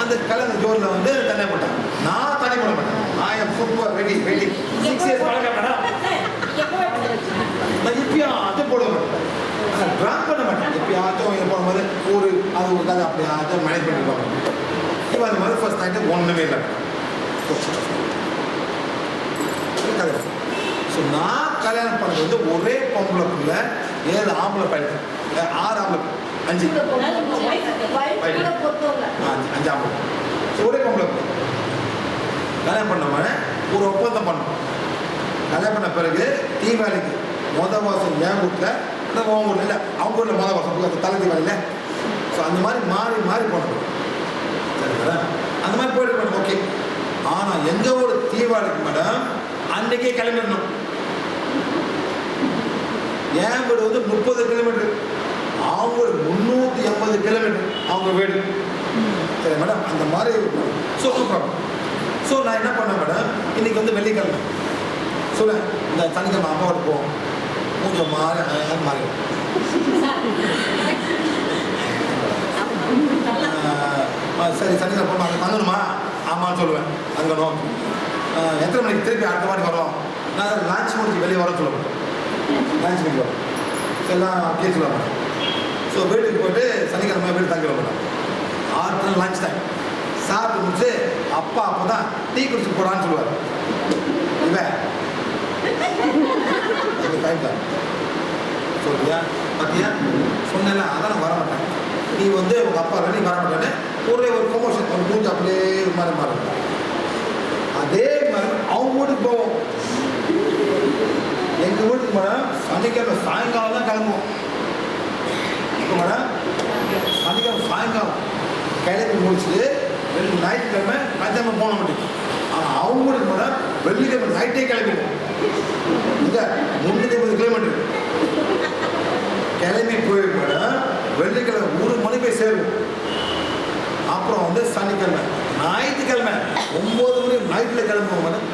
அந்த கலந்த ஜோரில் வந்து தண்ணி போட்டேன் நான் தண்ணி போட மாட்டேன் நான் என் சூப்பர் ரெடி 6 இயர்ஸ் பழக்கம் மேடம் நான் எப்பயாச்சும் போட மாட்டேன் ஆனால் ட்ராக் பண்ண மாட்டேன் எப்பயாச்சும் இங்கே போகும்போது அது ஒரு கதை அப்படியாச்சும் மேனேஜ் பண்ணிருப்பாங்க இப்போ அந்த மாதிரி ஃபர்ஸ்ட் நைட்டு ஒன்றுமே இல்லை கதை ஸோ நான் கல்யாணம் பண்ணது வந்து ஒரே பொம்பளைக்குள்ள 7 ஆம்பளை பையன் 6 ஆம்பளை 5 ஆம்பளை ஸோ ஒரே பொம்பளை கல்யாணம் பண்ணவன் ஒரு ஒப்பந்தம் பண்ணோம் கல்யாணம் பண்ண பிறகு தீபாவளிக்கு வாசம் என் வீட்டில் அவங்க ஊரில் இல்லை அவங்க ஊரில் வாசம் தலை தீபாவளியில் ஸோ அந்த மாதிரி மாறி போனோம் சரிங்களா அந்த மாதிரி போயிட்டு மேடம் ஓகே ஆனால் எங்கள் ஊர் தீபாவளிக்கு மேடம் அன்றைக்கே கிளம்பிடணும் என் வீடு வந்து 30 கிலோமீட்டர் அவங்க ஒரு 380 கிலோமீட்டர் அவங்க வீடு சரி மேடம் அந்த மாதிரி ஸோ ப்ராப்ளம் ஸோ நான் என்ன பண்ணேன் மேடம் இன்னைக்கு வந்து வெள்ளிக்கிழமை சொல்ல இந்த சனிக்கிழமை அம்மாவோட போவோம் கொஞ்சம் மாறி சரி சனிக்கிழமை போமா அங்கே தங்கணுமா ஆமான்னு சொல்லுவேன் தங்கணும் எத்தனை மணிக்கு திருப்பி அடுத்த மாதிரி வரோம் நான் லஞ்ச் முடிஞ்சு வெளியே வர சொல்லுவேன் லஞ்ச் முடிஞ்சு வரோம் எல்லாம் அப்படியே சொல்ல மாட்டேன் ஸோ வீட்டுக்கு போய்ட்டு சனிக்கிழமை வீடு தங்கிட மாட்டேன் 6 லஞ்ச் டைம் சாப்பிட்டு முடிச்சு அப்பா அப்போ தான் டீ குடிச்சு போடான்னு சொல்லுவார் இவன் டைம் தான் சொல்லியா பார்த்தியா சொன்னேன்ல அதான் நான் வர மாட்டேன் நீ வந்து உங்கள் அப்பா நீ வர மாட்டேன்னு ஒரு ப்ரொமோஷன் ஒரு மூஞ்சி அப்படியே மாறி அதே மாதிரி அவங்க வீட்டுக்கு போவோம் எங்கள் வீட்டுக்கு மேடம் சனிக்கிழமை சாயங்காலம் தான் கிளம்புவோம் இப்போ மேடம் சனிக்கிழமை சாயங்காலம் கிளம்பி முடிச்சுட்டு ஞாயிற்றுக்கிழமை ஞாயிற்றுக்கிழமை போன மாட்டேங்க ஆனால் அவங்க வீட்டுக்கு மேடம் வெள்ளிக்கிழமை நைட்டே கிளம்பிடுவோம் இங்கே 350 கிலோமீட்டர் கிளம்பி போயிட்டு மேடம் வெள்ளிக்கிழமை 1 மணி போய் சேருவோம் அப்புறம் வந்து சனிக்கிழமை ஞாயிற்றுக்கிழமை 9 மணி நைட்டில் கிளம்புவோம் மேடம்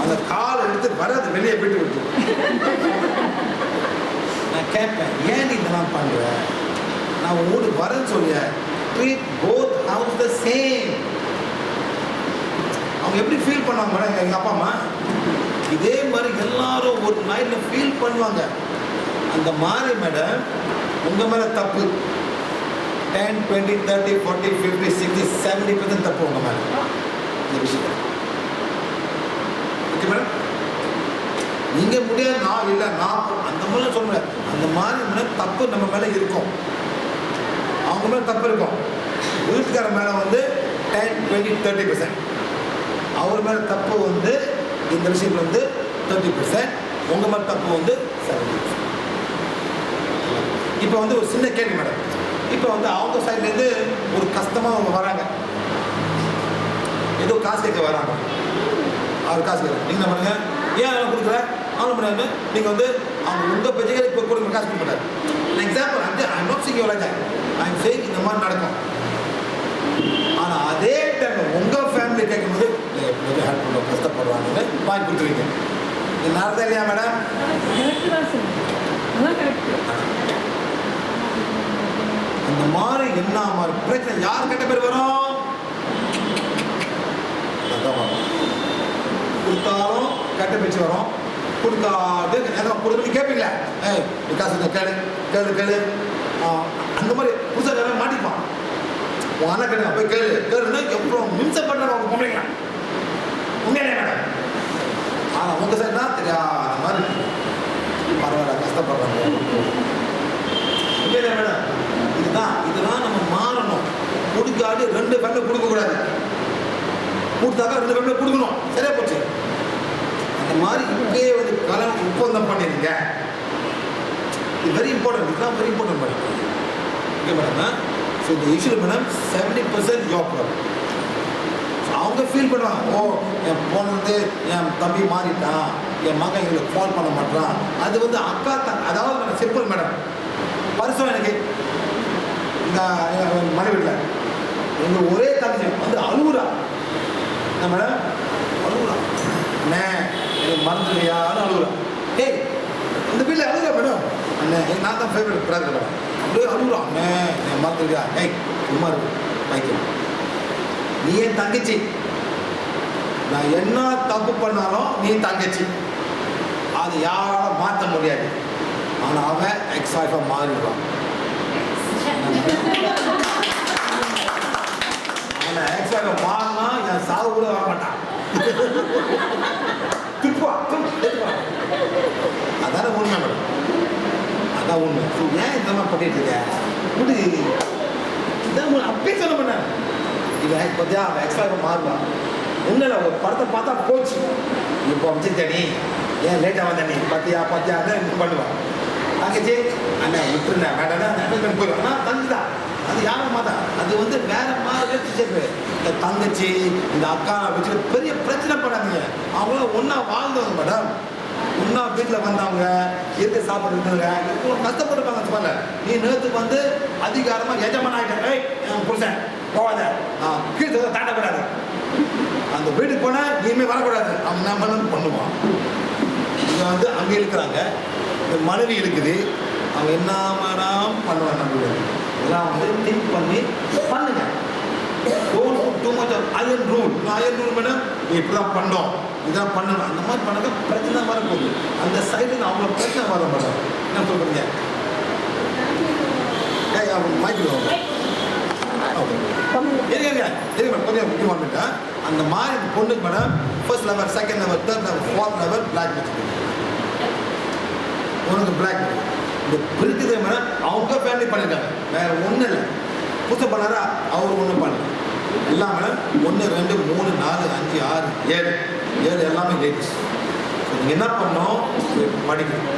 அந்த கால் எடுத்து வராது வெளியே போயிட்டு விட்டு நான் கேட்பேன் ஏன் நீ இதெல்லாம் பண்ணுற நான் உன் வீட்டுக்கு வரேன்னு சொல்லிய treat both house the same அவங்க எப்படி ஃபீல் பண்ணுவாங்க மேடம் எங்கள் அப்பா அம்மா இதே மாதிரி எல்லாரும் ஒரு நைட்டில் ஃபீல் பண்ணுவாங்க அந்த மாதிரி மேடம் உங்கள் மேலே தப்பு 10, 20, 30, 40, 50, 60, 70% தப்பு உங்க மேல இந்த விஷயம். ஓகே மேடம், நீங்க முடியாது, நான் இல்லை நான் அந்த மாதிரி சொல்றேன். அந்த மாதிரி தப்பு நம்ம மேல இருக்கும், அவங்க மேல தப்பு இருக்கும். வீட்டுக்கார மேல வந்து 10, 20, 30%, அவர் மேல தப்பு வந்து இந்த விஷயத்துல வந்து 30%, உங்க மேல தப்பு வந்து 70%. இப்போ வந்து ஒரு சின்ன கேள்வி மேடம், இப்போ வந்து அவங்க சைட்லேருந்து ஒரு கஷ்டமாக அவங்க வராங்க, ஏதோ காசு கேட்க வராங்க, அவர் காசு கேட்க நீங்கள் என்ன பண்ணுங்க, ஏன் அவன் கொடுக்குற அவன் பண்ணாங்க, நீங்கள் வந்து அவங்க உங்கள் பட்ஜெட் இப்போ கொடுக்குற காசு கொடுக்க மாட்டார். எக்ஸாம்பிள் வந்து I not Singh you like that, I am saying இந்த மாதிரி நடக்கும். ஆனால் அதே டைம் உங்கள் ஃபேமிலி கேட்கும்போது எப்படி ஹெல்ப் பண்ண கஷ்டப்படுறாங்கன்னு வாங்கி கொடுத்துருவீங்க. இது நடந்தா இல்லையா மேடம்? கரெக்டு தான் சார், அதான் கரெக்டு. இந்த மாதிரி என்ன மாதிரி பிரச்சனை யார் கெட்ட பேர் வரும்? கொடுத்தாலும் கெட்ட பேச்சு வரும், கொடுக்காது கொடுத்து கேட்பீங்களா, ஏய் காசு கேளு கேளு கேளு, அந்த மாதிரி புதுசாக மாட்டிப்பான். உன் அண்ணன் கேட்க போய் கேளு கேளுன்னா எவ்வளோ மின்சம் பண்ணுறாங்க அவங்க பொம்பளைங்களா உண்மையிலே மேடம். ஆனால் உங்கள் சைடு தான் தெரியாத மாதிரி பரவாயில்ல கஷ்டப்படுறாங்க உண்மையிலே மேடம். இதெல்லாம் நம்ம மாறணும். கொடுக்காது 2 ஃபேமிலி கொடுக்கக்கூடாது, கொடுத்தாக்கா 2 ஃபேமிலி கொடுக்கணும். சரியா போச்சு. அந்த மாதிரி இப்பயே வந்து கலந்து ஒப்பந்தம் பண்ணிடுங்க. இது வெரி இம்பார்ட்டன்ட், இதுதான் very important madam. Okay madam. So இந்த இஷ்யூ மேடம் 70% யோர் ப்ராப்ளம். அவங்க ஃபீல் பண்ணுவாங்க, ஓ என் பொண்ணு என் தம்பி மாறிட்டான், என் மகன் எங்களுக்கு கால் பண்ண மாட்டான். அது வந்து அக்கா தான். அதாவது மேடம் சிம்பிள் மேடம், பரிசம் எனக்கு இந்த மனைவியில் எங்கள் ஒரே தங்கச்சி வந்து அழுகுறா. என்ன மேடம் அழுகுறா, அண்ணே எனக்கு மறந்துலையான்னு அழுகுறா. ஏய் இந்த வீட்டில் அழுகுறா மேடம், அண்ணே நான் தான் ஃபேவரட் பிரதர் மேடம். அப்படியே அழுகுறா, அண்ணே என் மறந்துலையா. ஏய் சும்மா இருக்கு வைக்கணும், நீ என் தங்கச்சி, நான் என்ன தப்பு பண்ணாலும் நீ தங்கச்சி, அது யாரும் மாற்ற முடியாது. ஆனால் அவன் எக்ஸாக்டாக மாறிடுவான். ஆனால் எக்ஸாக்டாக மாறினா என் சாவு கூட வர மாட்டான். அதான உண்மை மேடம், அதான் உண்மை. ஏன் இந்த மாதிரி பண்ணிட்டு இருக்க முடி இதான் அப்பயே சொல்ல பண்ணேன். இவன் கொஞ்சம் அவன் எக்ஸ்ட்ரா மாறுவான். உண்மையில ஒரு படத்தை பார்த்தா போச்சு, இப்போ அமைச்சு நீ ஏன் லேட்டாக வந்த நீ பார்த்தியா இன்னும் பண்ணுவான். தங்கச்சி அண்ணன் விட்டுருந்தேன் வேண்டாம் போயிடும். ஆனால் தங்கச்சி அது யாரும் மாதா, அது வந்து வேற மாதிரி சேர்ப்பு. இந்த தங்கச்சி இந்த அக்கா வச்சு பெரிய பிரச்சனை பண்ணாதீங்க. அவங்களும் ஒன்றா வாழ்ந்தவங்க மேடம், ஒன்றா வீட்டில் வந்தவங்க, இருக்க சாப்பிட்றவங்க எவ்வளோ கஷ்டப்பட்டுப்பாங்க. சொல்ல நீ நேற்று வந்து அதிகாரமாக எஜமான ஆகிட்டேன், ஏய் என் புருஷன் போகாத, கீழே தாண்டக்கூடாது, அந்த வீட்டுக்கு போனால் இனிமே வரக்கூடாது, அவன் நம்ம பண்ணுவான். இங்கே வந்து அங்கே இருக்கிறாங்க, இந்த மனைவி இருக்குது, அவங்க என்ன மேடம் பண்ணுவாங்க. நம்ம இதெல்லாம் வந்து திங்க் பண்ணி பண்ணுங்க. Don't do much of iron rule. Iron rule madam இப்படி தான் பண்ணோம், இதான் பண்ணணும், அந்த மாதிரி பண்ணாக்க பிரச்சனை வரப்போகுது. அந்த சைடு அவங்கள பிரச்சனை வர மேடம். என்ன சொல்கிறீங்க? கொஞ்சம் முக்கியமான அந்த மாதிரி பொண்ணுக்கு madam first level, second level, third level, fourth level black வச்சுக்கோங்க. உனக்கு பிளாக் இந்த இருக்குது மேடம். அவங்க ஃபேமிலி பண்ணியிருக்காங்க, வேற ஒன்றும் இல்லை. புதுசு பண்ணாரா அவர் ஒன்றும் பண்ணல. எல்லாம் மேடம் 1, 2, 3, 4, 5, 6, 7 எல்லாமே லேடிஸ். நீங்கள் என்ன பண்ணோம் படிக்கணும்.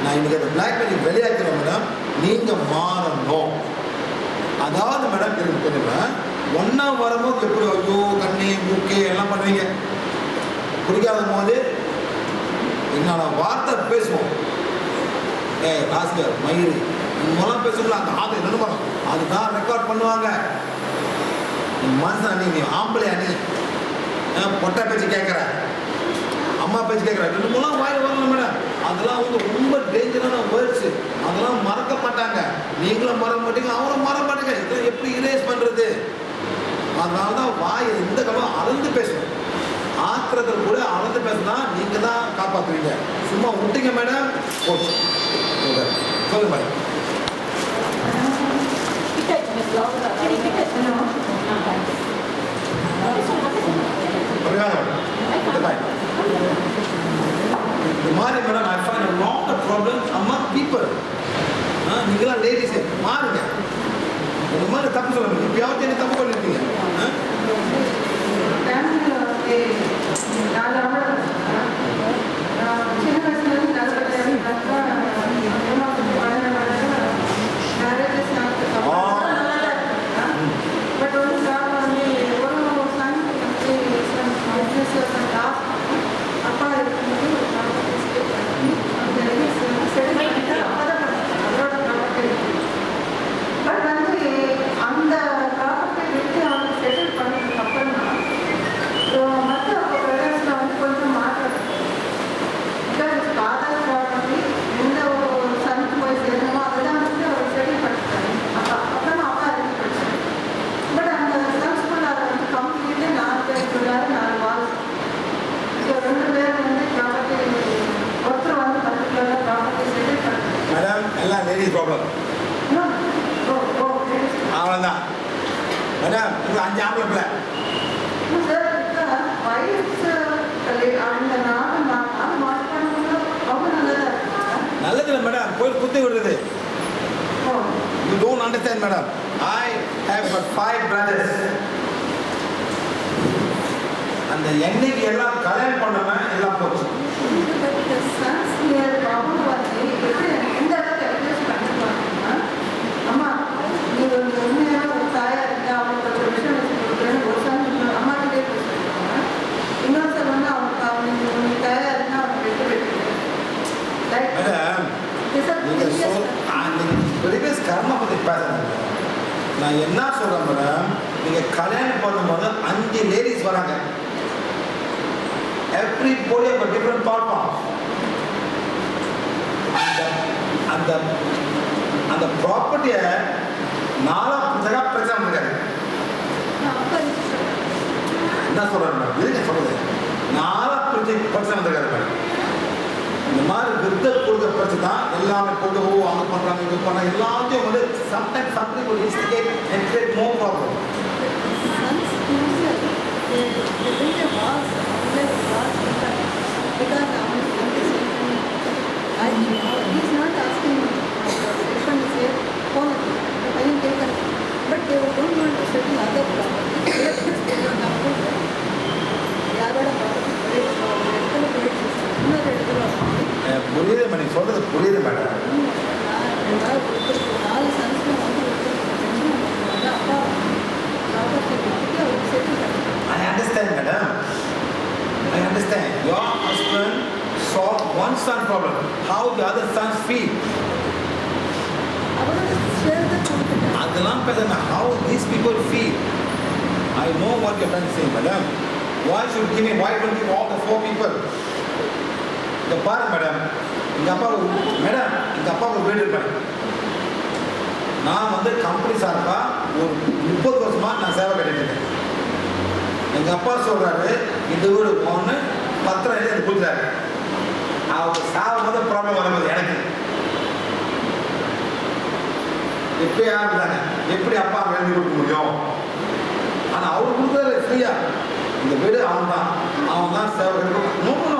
நான் இன்னைக்கு அந்த பிளாக் பண்ணி வெளியாக்கிறேன் மேடம், நீங்கள் மாறணும். அதாவது மேடம் இருக்கு கொஞ்சம் ஒன்றா வரும்போது எப்படி ஐயோ கண்ணி மூக்கு எல்லாம் பண்ணுவீங்க, பிடிக்காத போது என்னோட வார்த்தை பேசுவோம். பாஸ்கர் மயிறு மூலம் பேசல அந்த ஆள் என்ன பண்ணும், அதுதான் ரெக்கார்ட் பண்ணுவாங்க. மனுஷன் நீ ஆம்பளை அணி பொட்டை பேச்சு கேட்குற, அம்மா பேச்சு கேட்குற, 2 மூலம் வாயில் வரணும் மேடம். அதெல்லாம் வந்து ரொம்ப டேஞ்சரான வேர்ட்ஸு, அதெல்லாம் மறக்க மாட்டாங்க. நீங்களும் மறக்க மாட்டீங்க, அவரும் மறக்க மாட்டேங்க. இதெல்லாம் எப்படி இரேஸ் பண்ணுறது? அதனால தான் வாய் இந்த காலம் அளந்து பேசணும். ஆத்திரத்தில் கூட அளந்து பேசினா நீங்கள் தான் காப்பாற்றுவீங்க. சும்மா விட்டீங்க மேடம் போச்சு. சொல்லுங்க மேடம். இந்த மாதிரி madam I find a lot of problems among people. நீங்களாம் லேடிஸே மாறுங்க. இந்த மாதிரி தப்பு சொல்ல முடியும். இப்பயாவது என்ன தப்பு பண்ணிருக்கீங்க? சின்ன வயசுலேருந்து பட் ஒரு சார் வந்து ஒரு சன் அப்பா இருக்கும்போது ஒரு அவரோட ப்ராப்பர்ட்டி பட் வந்து அந்த ப்ராப்பர்ட்டி விட்டு அவங்க செட்டில் பண்ணதுக்கு அப்புறமா மற்ற பிரதர்ஸில் வந்து கொஞ்சம் மாற்றம் பிகாஸ் ஃபாதர் ப்ராப்பர்ட்டி எந்த ஒரு சனுக்கு போய் சேரணுமோ அதெல்லாம் வந்து அவர் செட்டில் பண்ணிட்டாரு அப்புறமா அப்பா இருந்து படிச்சாரு பட் அந்த சன்ஸ்குள்ள அதை வந்து கம்ப்ளீட்டு 4 பேர் சொல்றாரு 4 வால்ஸ் ஸோ 2 பேர் வந்து ப்ராப்பர்ட்டி ஒருத்தர் வந்து பர்டிகுலராக ப்ராப்பர்ட்டி செட்டில் பண்ணாரு மேடம் எல்லாம் லேடிஸ் ப்ராப்ளம். அவ்வளோதான் மேடம். இது 5 ஆம்பளை பிள்ளை. நல்லது இல்லை மேடம். போய் குத்தி விடுறது. You don't understand madam. I have got 5 brothers. அந்த என்னைக்கு எல்லாம் கல்யாணம் பண்ணவன் எல்லாம் போச்சு. அம்மா நீ ஒரு உண்மையான ஒரு தாயா இருக்க அவங்களுக்கு ஒரு விஷயம் வச்சு கொடுக்குறேன்னு ஒரு சார் அம்மா கிட்டே பேசிருக்காங்க. இன்னொரு சார் வந்து அவங்க தாயா இருந்தா அவங்க வெட்டு மேடம் நீங்கள் ப்ரீவியஸ் கர்மா பற்றி பேசுகிறேன். நான் என்ன சொல்கிறேன் மேடம், நீங்கள் கல்யாணம் பண்ணும்போது 5 லேடிஸ் வராங்க. everybody have a different thought form. அந்த ப்ராப்பர்ட்டியை 4 பிரச்சனை இருக்காது. என்ன சொல்கிறேன் மேடம், இருங்க சொல்கிறது 4 பிரச்சனை வந்துருக்காது மேடம். இந்த மாதிரி விருத்த கொடுக்குற பிரச்சனை தான் எல்லாமே கொண்டு அங்கே பண்ணுறாங்க இது பண்ணாங்க எல்லாத்தையும் வந்து sometimes something will instigate and create more problem. But they don't want to settle other property. புரியுது மேடம், சொல்கிறது புரியுது madam. I understand madam. I understand. Your husband solved one son problem. How the other sons feel? அதெல்லாம் பேசுங்க. How these people feel? I know what you're trying to say madam. Why don't you give all the 4 people? இந்த பாருங்க மேடம், எங்கள் அப்பா ஒரு வீடு இருப்பேன். நான் வந்து கம்பெனி சார்பாக ஒரு 30 வருஷமாக நான் சேவை கட்டிட்டுருக்கேன். எங்கள் அப்பா சொல்கிறாரு இந்த வீடு ஒன்று 10 எனக்கு கொடுத்தாரு. அவர் சாகும் போது ப்ராப்ளம் வரும்போது எனக்கு எப்போ யாரும் தானே எப்படி அப்பா எழுதி கொடுக்க முடியும்? ஆனால் அவர் கொடுக்குறாரு ஃப்ரீயாக. இந்த வீடு அவன் தான் சேவை கட்டணும்.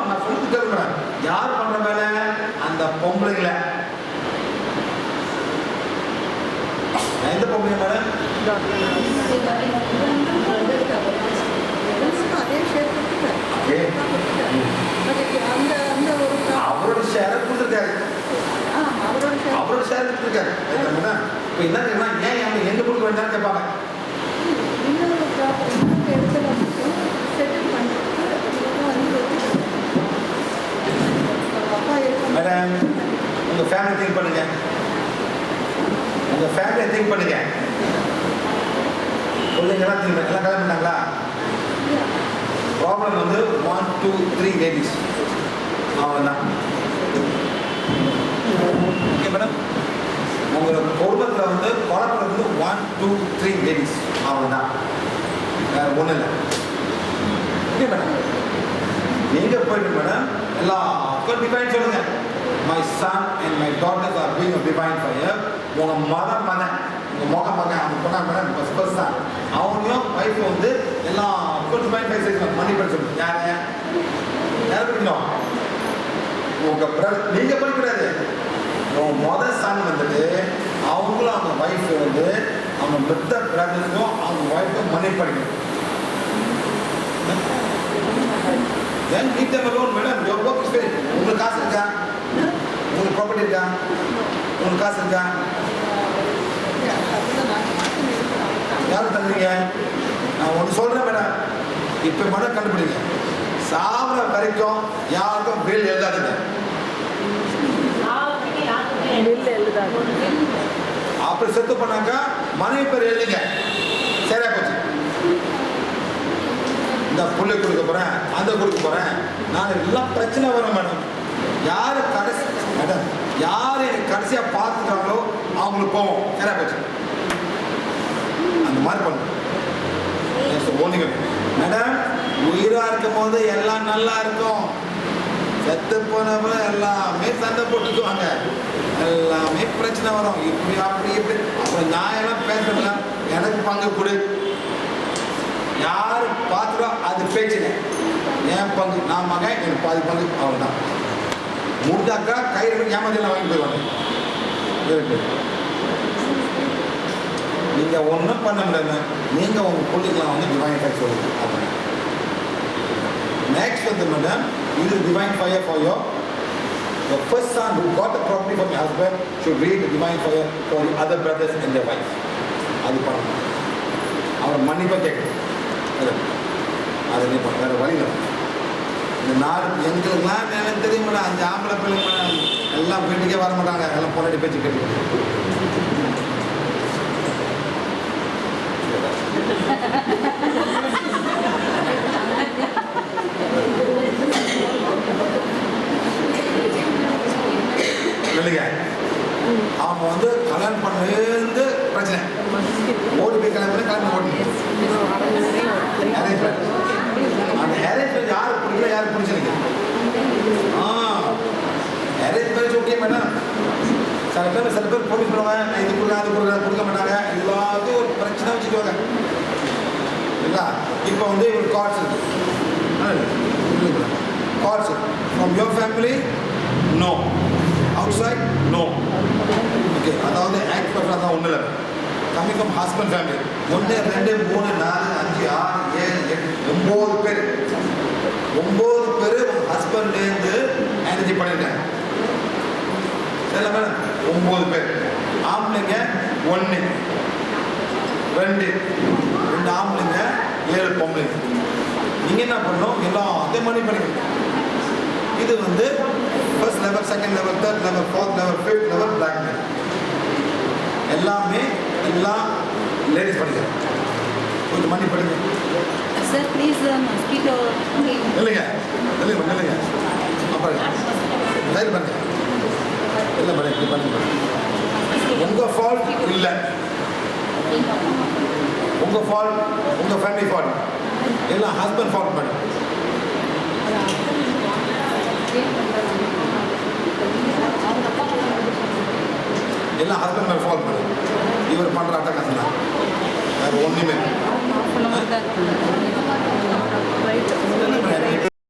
நான் சொல்லிட்டு கேட்குறேன், யார் பண்ணுற வேலை? அந்த பொம்பளைங்கள. எந்த பொம்பளை மேடம்? அவரோட ஷேரை கொடுத்துருக்காரு. அவரோட ஷேர் கொடுத்துருக்காரு. இப்போ என்ன தெரியுமா, ஏன் எங்க கொடுக்க வேண்டாம்னு கேட்பாங்க. மேடம் உங்கள் ஃபேமிலி திங்க் பண்ணுங்க. உங்கள் ஃபேமிலியை திங்க் பண்ணுங்க. பிள்ளைங்கெல்லாம் திங்க் பண்ண எல்லாம் கல்யாணம் பண்ணாங்களா? ப்ராப்ளம் வந்து 1 2 3 லேடிஸ் அவ்வளோதான். ஓகே மேடம், உங்களோட குடும்பத்தில் வந்து குழப்பம் வந்து 1 2 3 லேடிஸ் அவ்வளோதான், வேறு ஒன்றும் இல்லை. ஓகே மேடம், நீங்கள் போயிட்டு மேடம் எல்லாருக்கும் டிஃபைன் சொல்லுங்கள். My son and my daughters are being a divine fire. உங்கள் மதம் உங்கள் முகம் பார்க்க அவங்க போனாங்க மேடம் ஃபர்ஸ்ட் தான் அவங்களும் ஒய்ஃப் வந்து எல்லாம் 25 மணி பண்ண சொல்லு யார் யார் படிக்கணும் உங்க நீங்க படிக்கூடாது உன் முதல் சன் வந்துட்டு அவங்களும் அவங்க ஒய்ஃப் வந்து அவங்க மித்த பிரதர்ஸும் அவங்க ஒய்ஃபும் மணி படிக்கணும் ஏன் need loan madam your work is very உங்களுக்கு காசு இருக்கா உங்களுக்கு ப்ராப்பர்ட்டி இருக்கா உங்களுக்கு காசு இருக்கா யாரும் தந்துறீங்க நான் ஒன்று சொல்கிறேன் மேடம் இப்போ மட்டும் கண்டுபிடிங்க சாப்பிட்ற வரைக்கும் யாருக்கும் பில் எழுதாதுங்க அப்படி செத்து பண்ணாங்க மனைவி பேர் எழுதுங்க சரியா போச்சு இந்த புள்ளை கொடுக்க போகிறேன் அந்த கொடுக்க போகிறேன் நான் எல்லாம் பிரச்சனை வரும் மேடம் யார் கடைசி மேடம் யார் எனக்கு கடைசியாக பார்த்துட்டாங்களோ அவங்களுக்கு போவோம் சரியா போச்சு அந்த மாதிரி பண்ணுங்க மேடம் உயிராக இருக்கும் போது எல்லாம் நல்லா இருக்கும் செத்து போனப்ப எல்லாமே சண்டை போட்டுக்குவாங்க எல்லாமே பிரச்சனை வரும் இப்படி அப்படி இப்படி அப்புறம் நான் எல்லாம் பேசுறேன்ல எனக்கு பங்கு கொடு யார் பார்த்துட்டோம் அது பேச்சுங்க என் பங்கு நான் மகன் எனக்கு பாதி பங்கு அவ்வளோதான் முடிஞ்சாக்கா கையில் ஏமாத்திலாம் வாங்கி போயிடுவாங்க நீங்கள் ஒன்றும் பண்ண முடியாது நீங்கள் உங்கள் பிள்ளைக்கெலாம் வந்து டிவைன் ஃபயர் சொல்லுங்க அப்படி நெக்ஸ்ட் வந்து மேடம் இது divine fire for your the first son who got the property from your husband should read the divine fire for the other brothers and their wives அது பண்ணணும் அவன் மன்னிப்பாக கேட்கணும் அது நீ பண்ண வேறு வழி இல்லை இந்த நாடு எங்களுக்குலாம் எனக்கு தெரியுமில்ல 5 ஆம்பளை பிள்ளைங்க எல்லாம் வீட்டுக்கே வர மாட்டாங்க எல்லாம் பொன்னாடி பேச்சு கேட்டு இல்லைங்க அவங்க வந்து கல்யாணம் பண்ணலேருந்து பிரச்சனை ஓடி போய் கல்யாணம் ஓடி அந்த அரேஞ்ச் மேரேஜ் யாருக்கு பிடிக்கல யாருக்கு பிடிச்சிருக்கு அரேஞ்ச் மேரேஜ் ஓகே மேடம் சில பேர் போலீஸ் பண்ணுவாங்க இது கொடுங்க அது கொடுங்க கொடுக்க மாட்டாங்க எல்லாத்தையும் ஒரு பிரச்சனை வச்சுக்குவாங்க இல்லைங்களா இப்போ வந்து ஒரு கார்ட்ஸ் இருக்கு cards from your family no outside no okay அதாவது ஆக்ட் பண்றது தான் ஒண்ணு இல்ல coming from husband family 1 2 3 4 5 6 7 8 9 பேர் உங்க ஹஸ்பண்ட்ல இருந்து மேனேஜ் பண்ணிட்டாங்க சரி மேடம் 9 பேர் ஆம்பளைங்க 1 2 ஆம்பளைங்க 7 பொம்பளைங்க நீங்க என்ன பண்ணணும் எல்லாம் அதே மாதிரி பண்ணிக்கணும் இது வந்து first level second level third level fourth level fifth level black மேல் எல்லாமே எல்லாம் லேடிஸ் படிக்கிறாங்க கொஞ்சம் மணி படிங்க சார் ப்ளீஸ் ஸ்பீக்கர் இல்லைங்க அப்புறம் லைட் பண்ணுங்க இல்லை மேடம் இப்படி பண்ணுங்க உங்கள் ஃபால்ட் இல்லை உங்கள் ஃபால்ட் உங்கள் ஃபேமிலி ஃபால்ட் எல்லாம் ஹஸ்பண்ட் ஃபால்ட் மேடம் எல்லாம் ஹஸ்பண்ட் மேலே ஃபால் பண்ணு இவர் பண்ணுற அட்டகாசம் தான் வேறு ஒன்றுமே